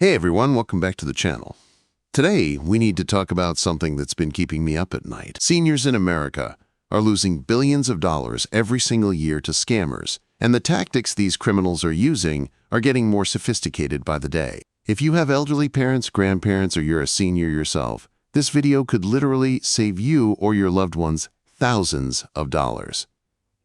Hey everyone, welcome back to the channel. Today, we need to talk about something that's been keeping me up at night. Seniors in America are losing billions of dollars every single year to scammers, and the tactics these criminals are using are getting more sophisticated by the day. If you have elderly parents, grandparents, or you're a senior yourself, this video could literally save you or your loved ones thousands of dollars.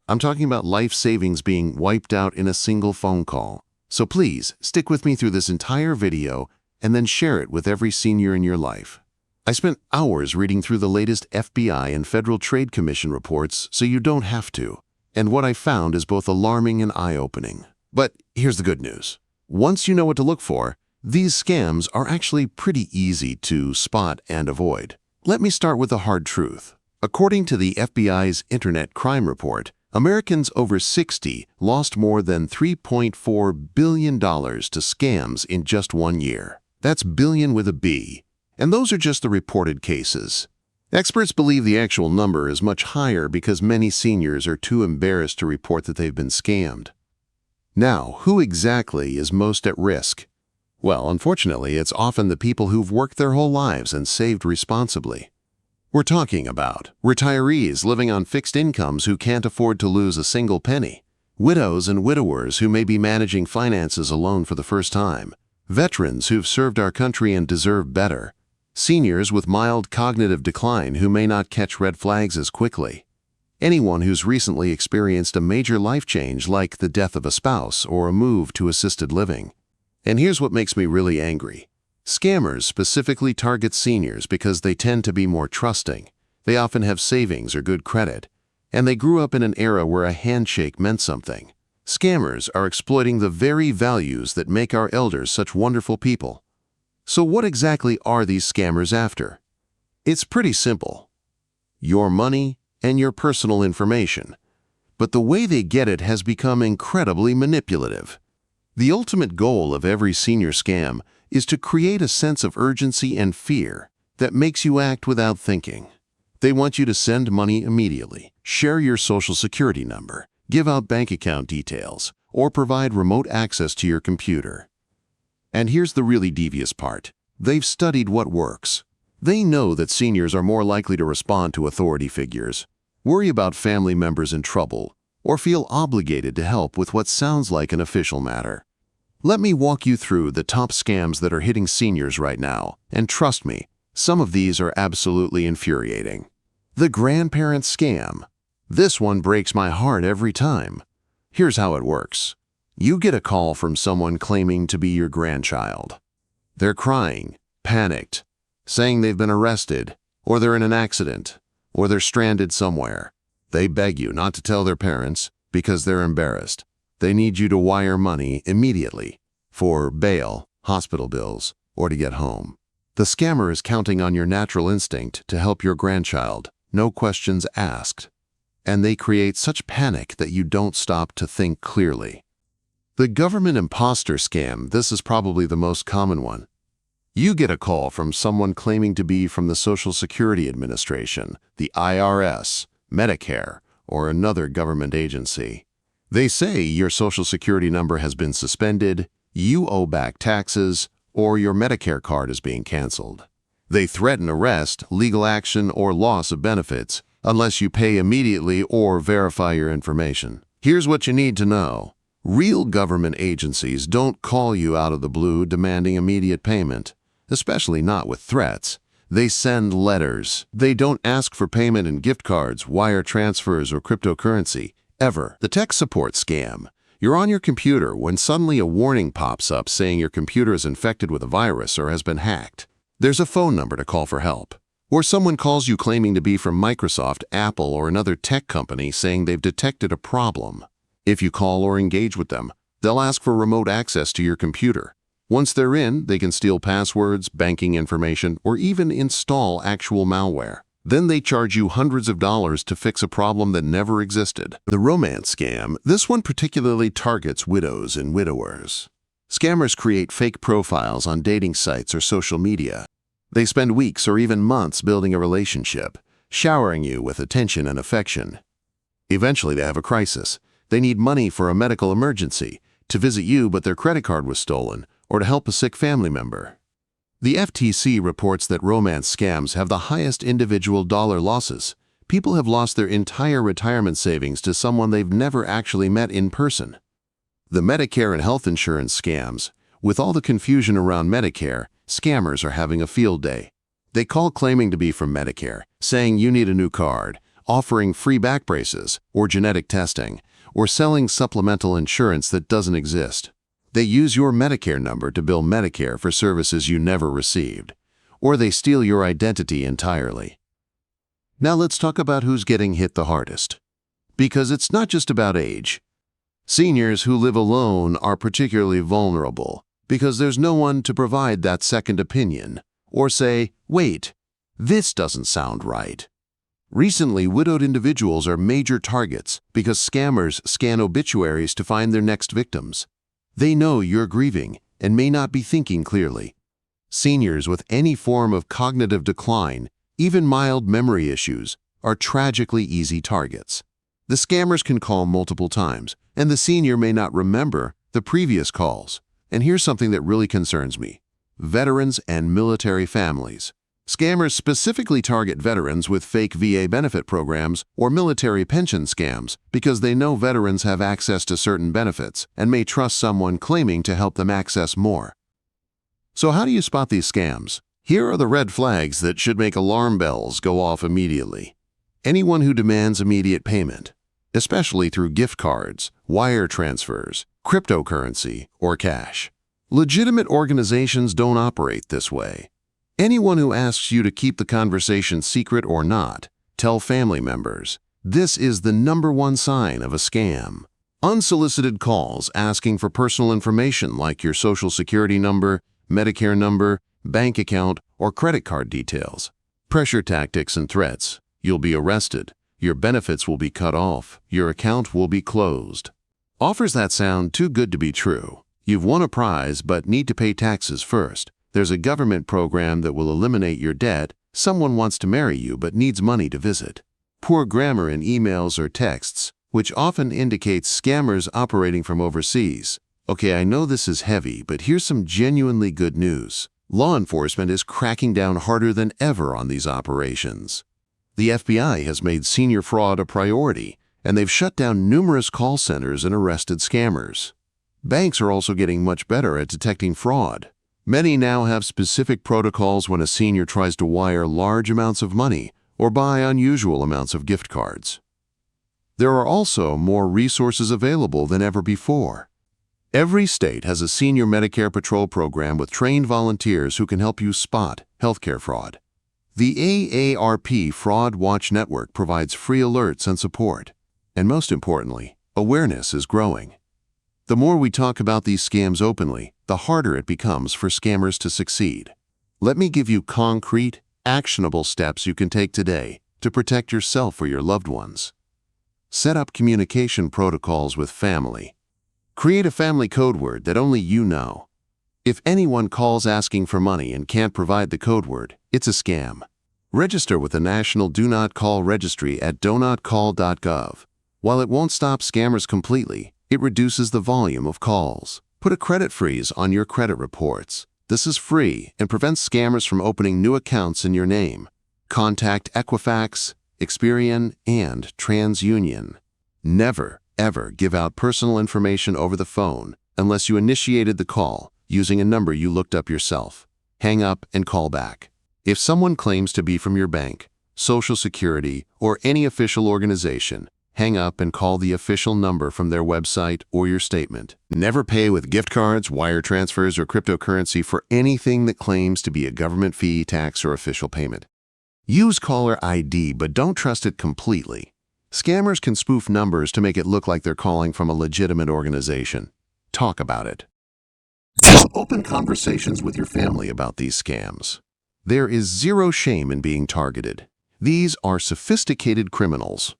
I'm talking about life savings being wiped out in a single phone call. So please, stick with me through this entire video and then share it with every senior in your life. I spent hours reading through the latest FBI and Federal Trade Commission reports so you don't have to. And what I found is both alarming and eye-opening. But here's the good news. Once you know what to look for, these scams are actually pretty easy to spot and avoid. Let me start with the hard truth. According to the FBI's Internet Crime Report, Americans over 60 lost more than $3.4 billion to scams in just 1 year. That's billion with a B. And those are just the reported cases. Experts believe the actual number is much higher because many seniors are too embarrassed to report that they've been scammed. Now, who exactly is most at risk? Well, unfortunately, it's often the people who've worked their whole lives and saved responsibly. We're talking about retirees living on fixed incomes who can't afford to lose a single penny, widows and widowers who may be managing finances alone for the first time, veterans who've served our country and deserve better, seniors with mild cognitive decline who may not catch red flags as quickly, anyone who's recently experienced a major life change like the death of a spouse or a move to assisted living. And here's what makes me really angry. Scammers specifically target seniors because they tend to be more trusting, they often have savings or good credit, and they grew up in an era where a handshake meant something. Scammers are exploiting the very values that make our elders such wonderful people. So what exactly are these scammers after? It's pretty simple. Your money and your personal information. But the way they get it has become incredibly manipulative. The ultimate goal of every senior scam is to create a sense of urgency and fear that makes you act without thinking. They want you to send money immediately, share your social security number, give out bank account details, or provide remote access to your computer. And here's the really devious part. They've studied what works. They know that seniors are more likely to respond to authority figures, worry about family members in trouble, or feel obligated to help with what sounds like an official matter. Let me walk you through the top scams that are hitting seniors right now, and trust me, some of these are absolutely infuriating. The grandparent scam. This one breaks my heart every time. Here's how it works. You get a call from someone claiming to be your grandchild. They're crying, panicked, saying they've been arrested, or they're in an accident, or they're stranded somewhere. They beg you not to tell their parents because they're embarrassed. They need you to wire money immediately for bail, hospital bills, or to get home. The scammer is counting on your natural instinct to help your grandchild, no questions asked. And they create such panic that you don't stop to think clearly. The government imposter scam, this is probably the most common one. You get a call from someone claiming to be from the Social Security Administration, the IRS, Medicare, or another government agency. They say your Social Security number has been suspended, you owe back taxes, or your Medicare card is being canceled. They threaten arrest, legal action, or loss of benefits unless you pay immediately or verify your information. Here's what you need to know. Real government agencies don't call you out of the blue demanding immediate payment, especially not with threats. They send letters. They don't ask for payment in gift cards, wire transfers, or cryptocurrency. Ever. The tech support scam. You're on your computer when suddenly a warning pops up saying your computer is infected with a virus or has been hacked. There's a phone number to call for help. Or someone calls you claiming to be from Microsoft, Apple, or another tech company saying they've detected a problem. If you call or engage with them, they'll ask for remote access to your computer. Once they're in, they can steal passwords, banking information, or even install actual malware. Then they charge you hundreds of dollars to fix a problem that never existed. The romance scam. This one particularly targets widows and widowers. Scammers create fake profiles on dating sites or social media. They spend weeks or even months building a relationship, showering you with attention and affection. Eventually, they have a crisis. They need money for a medical emergency, to visit you but their credit card was stolen, or to help a sick family member. The FTC reports that romance scams have the highest individual dollar losses. People have lost their entire retirement savings to someone they've never actually met in person. The Medicare and health insurance scams. With all the confusion around Medicare, scammers are having a field day. They call claiming to be from Medicare, saying you need a new card, offering free back braces or genetic testing, or selling supplemental insurance that doesn't exist. They use your Medicare number to bill Medicare for services you never received, or they steal your identity entirely. Now let's talk about who's getting hit the hardest. Because it's not just about age. Seniors who live alone are particularly vulnerable because there's no one to provide that second opinion or say, wait, this doesn't sound right. Recently, widowed individuals are major targets because scammers scan obituaries to find their next victims. They know you're grieving and may not be thinking clearly. Seniors with any form of cognitive decline, even mild memory issues, are tragically easy targets. The scammers can call multiple times, and the senior may not remember the previous calls. And here's something that really concerns me: veterans and military families. Scammers specifically target veterans with fake VA benefit programs or military pension scams because they know veterans have access to certain benefits and may trust someone claiming to help them access more. So how do you spot these scams? Here are the red flags that should make alarm bells go off immediately. Anyone who demands immediate payment, especially through gift cards, wire transfers, cryptocurrency, or cash. Legitimate organizations don't operate this way. Anyone who asks you to keep the conversation secret or not, tell family members. This is the #1 sign of a scam. Unsolicited calls asking for personal information like your social security number, Medicare number, bank account, or credit card details. Pressure tactics and threats. You'll be arrested. Your benefits will be cut off. Your account will be closed. Offers that sound too good to be true. You've won a prize but need to pay taxes first. There's a government program that will eliminate your debt. Someone wants to marry you but needs money to visit. Poor grammar in emails or texts, which often indicates scammers operating from overseas. Okay, I know this is heavy, but here's some genuinely good news. Law enforcement is cracking down harder than ever on these operations. The FBI has made senior fraud a priority, and they've shut down numerous call centers and arrested scammers. Banks are also getting much better at detecting fraud. Many now have specific protocols when a senior tries to wire large amounts of money or buy unusual amounts of gift cards. There are also more resources available than ever before. Every state has a senior Medicare patrol program with trained volunteers who can help you spot healthcare fraud. The AARP Fraud Watch Network provides free alerts and support. And most importantly, awareness is growing. The more we talk about these scams openly, the harder it becomes for scammers to succeed. Let me give you concrete, actionable steps you can take today to protect yourself or your loved ones. Set up communication protocols with family. Create a family code word that only you know. If anyone calls asking for money and can't provide the code word, it's a scam. Register with the National Do Not Call Registry at donotcall.gov. While it won't stop scammers completely, it reduces the volume of calls. Put a credit freeze on your credit reports. This is free and prevents scammers from opening new accounts in your name. Contact Equifax, Experian, and TransUnion. Never, ever give out personal information over the phone unless you initiated the call using a number you looked up yourself. Hang up and call back. If someone claims to be from your bank, Social Security, or any official organization, hang up and call the official number from their website or your statement. Never pay with gift cards, wire transfers, or cryptocurrency for anything that claims to be a government fee, tax, or official payment. Use caller ID, but don't trust it completely. Scammers can spoof numbers to make it look like they're calling from a legitimate organization. Talk about it. Open conversations with your family about these scams. There is zero shame in being targeted. These are sophisticated criminals.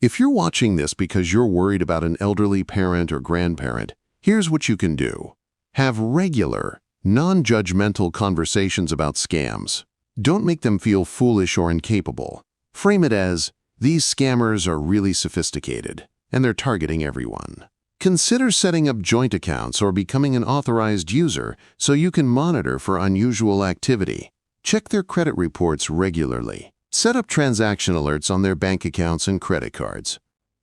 If you're watching this because you're worried about an elderly parent or grandparent, here's what you can do. Have regular, non-judgmental conversations about scams. Don't make them feel foolish or incapable. Frame it as, these scammers are really sophisticated, and they're targeting everyone. Consider setting up joint accounts or becoming an authorized user so you can monitor for unusual activity. Check their credit reports regularly. Set up transaction alerts on their bank accounts and credit cards.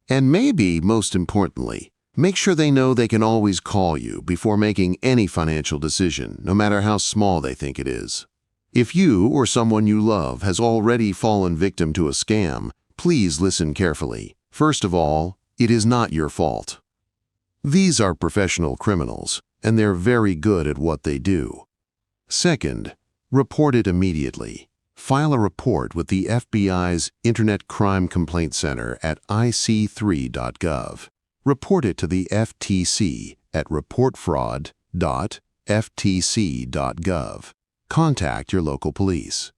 And maybe, most importantly, make sure they know they can always call you before making any financial decision, no matter how small they think it is. If you or someone you love has already fallen victim to a scam, please listen carefully. First of all, it is not your fault. These are professional criminals, and they're very good at what they do. Second, report it immediately. File a report with the FBI's Internet Crime Complaint Center at ic3.gov. Report it to the FTC at reportfraud.ftc.gov. Contact your local police.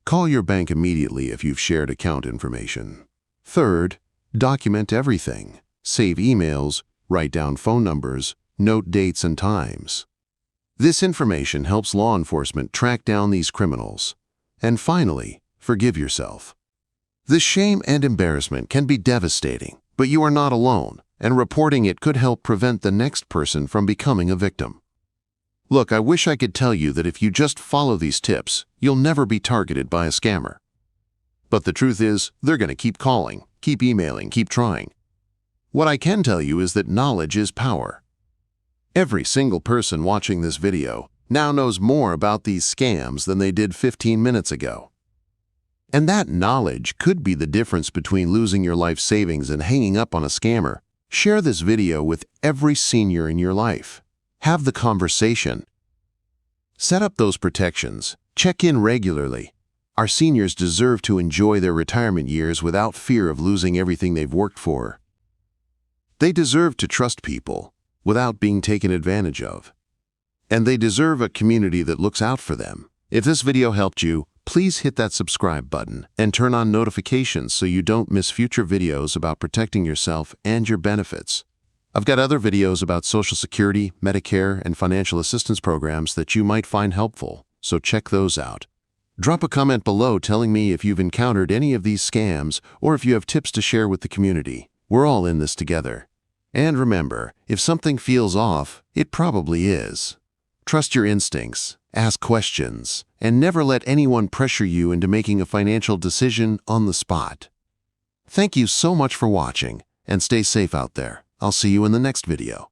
Call your bank immediately if you've shared account information. Third, document everything. Save emails, write down phone numbers, note dates and times. This information helps law enforcement track down these criminals. And finally, forgive yourself. The shame and embarrassment can be devastating, but you are not alone, and reporting it could help prevent the next person from becoming a victim. Look, I wish I could tell you that if you just follow these tips, you'll never be targeted by a scammer. But the truth is, they're going to keep calling, keep emailing, keep trying. What I can tell you is that knowledge is power. Every single person watching this video now knows more about these scams than they did 15 minutes ago. And that knowledge could be the difference between losing your life savings and hanging up on a scammer. Share this video with every senior in your life. Have the conversation. Set up those protections. Check in regularly. Our seniors deserve to enjoy their retirement years without fear of losing everything they've worked for. They deserve to trust people without being taken advantage of. And they deserve a community that looks out for them. If this video helped you, please hit that subscribe button and turn on notifications so you don't miss future videos about protecting yourself and your benefits. I've got other videos about Social Security, Medicare, and financial assistance programs that you might find helpful, so check those out. Drop a comment below telling me if you've encountered any of these scams or if you have tips to share with the community. We're all in this together. And remember, if something feels off, it probably is. Trust your instincts, ask questions, and never let anyone pressure you into making a financial decision on the spot. Thank you so much for watching, and stay safe out there. I'll see you in the next video.